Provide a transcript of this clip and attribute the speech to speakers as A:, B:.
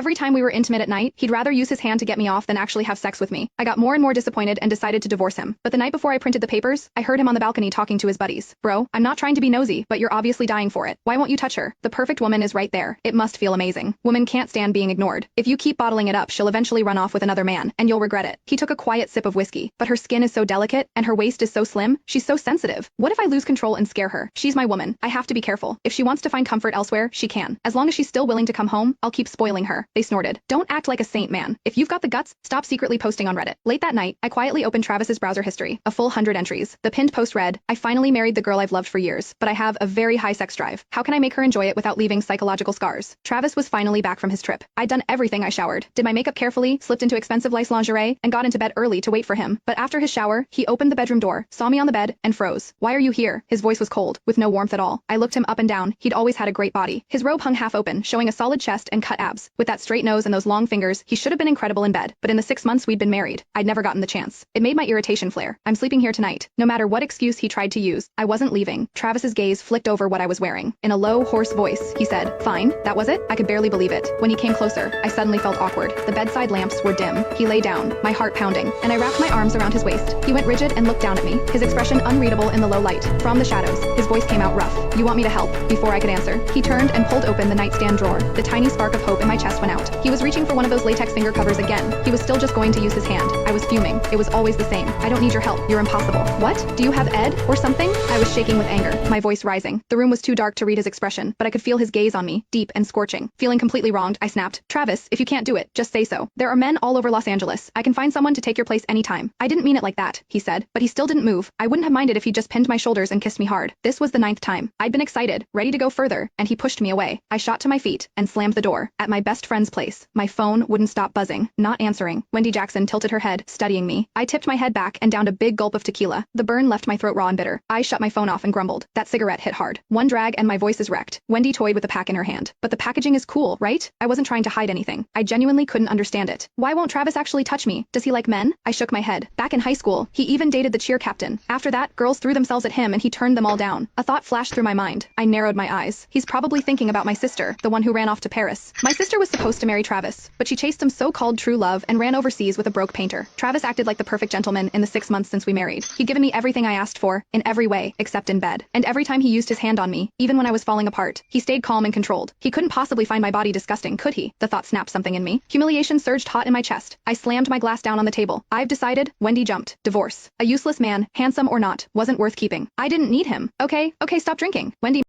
A: Every time we were intimate at night, he'd rather use his hand to get me off than actually have sex with me. I got more and more disappointed and decided to divorce him. But the night before I printed the papers, I heard him on the balcony talking to his buddies. Bro, I'm not trying to be nosy, but you're obviously dying for it. Why won't you touch her? The perfect woman is right there. It must feel amazing. Women can't stand being ignored. If you keep bottling it up, she'll eventually run off with another man, and you'll regret it. He took a quiet sip of whiskey, but her skin is so delicate, and her waist is so slim, she's so sensitive. What if I lose control and scare her? She's my woman. I have to be careful. If she wants to find comfort elsewhere, she can. As long as she's still willing to come home, I'll keep spoiling her. They snorted. Don't act like a saint, man. If you've got the guts, stop secretly posting on Reddit. Late that night, I quietly opened Travis's browser history, a full 100 entries. The pinned post read, I finally married the girl I've loved for years, but I have a very high sex drive. How can I make her enjoy it without leaving psychological scars? Travis was finally back from his trip. I'd done everything. I showered, did my makeup carefully, slipped into expensive lace lingerie, and got into bed early to wait for him. But after his shower, he opened the bedroom door, saw me on the bed, and froze. Why are you here? His voice was cold, with no warmth at all. I looked him up and down. He'd always had a great body. His robe hung half open, showing a solid chest and cut abs. With that straight nose and those long fingers, he should have been incredible in bed. But in the 6 months we'd been married, I'd never gotten the chance. It made my irritation flare. I'm sleeping here tonight. No matter what excuse he tried to use, I wasn't leaving. Travis's gaze flicked over what I was wearing. In a low, hoarse voice, he said, fine, that was it? I could barely believe it. When he came closer, I suddenly felt awkward. The bedside lamps were dim. He lay down, my heart pounding, and I wrapped my arms around his waist. He went rigid and looked down at me, his expression unreadable in the low light. From the shadows, his voice came out rough. You want me to help? Before I could answer, he turned and pulled open the nightstand drawer. The tiny spark of hope in my chest went out. He was reaching for one of those latex finger covers again. He was still just going to use his hand. I was fuming. It was always the same. I don't need your help. You're impossible. What? Do you have Ed or something? I was shaking with anger, my voice rising. The room was too dark to read his expression, but I could feel his gaze on me, deep and scorching. Feeling completely wronged, I snapped, Travis, if you can't do it, just say so. There are men all over Los Angeles. I can find someone to take your place anytime. I didn't mean it like that, he said, but he still didn't move. I wouldn't have minded if he just pinned my shoulders and kissed me hard. This was the 9th time. I'd been excited, ready to go further, and he pushed me away. I shot to my feet and slammed the door. At my best friend's place, my phone wouldn't stop buzzing, not answering. Wendy Jackson tilted her head, studying me. I tipped my head back and downed a big gulp of tequila. The burn left my throat raw and bitter. I shut my phone off and grumbled. That cigarette hit hard. One drag and my voice is wrecked. Wendy toyed with the pack in her hand. But the packaging is cool, right? I wasn't trying to hide anything. I genuinely couldn't understand it. Why won't Travis actually touch me? Does he like men? I shook my head. Back in high school, he even dated the cheer captain. After that, girls threw themselves at him and he turned them all down. A thought flashed through my mind. I narrowed my eyes. He's probably thinking about my sister, the one who ran off to Paris. My sister was supposed to marry Travis, but she chased some so-called true love and ran overseas with a broke painter. Travis acted like the perfect gentleman in the 6 months since we married. He'd given me everything I asked for, in every way, except in bed. And every time he used his hand on me, even when I was falling apart, he stayed calm and controlled. He couldn't possibly find my body disgusting, could he? The thought snapped something in me. Humiliation surged hot in my chest. I slammed my glass down on the table. I've decided. Wendy jumped. Divorce. A useless man, handsome or not, wasn't worth keeping. I didn't need him. Okay, stop drinking. Wendy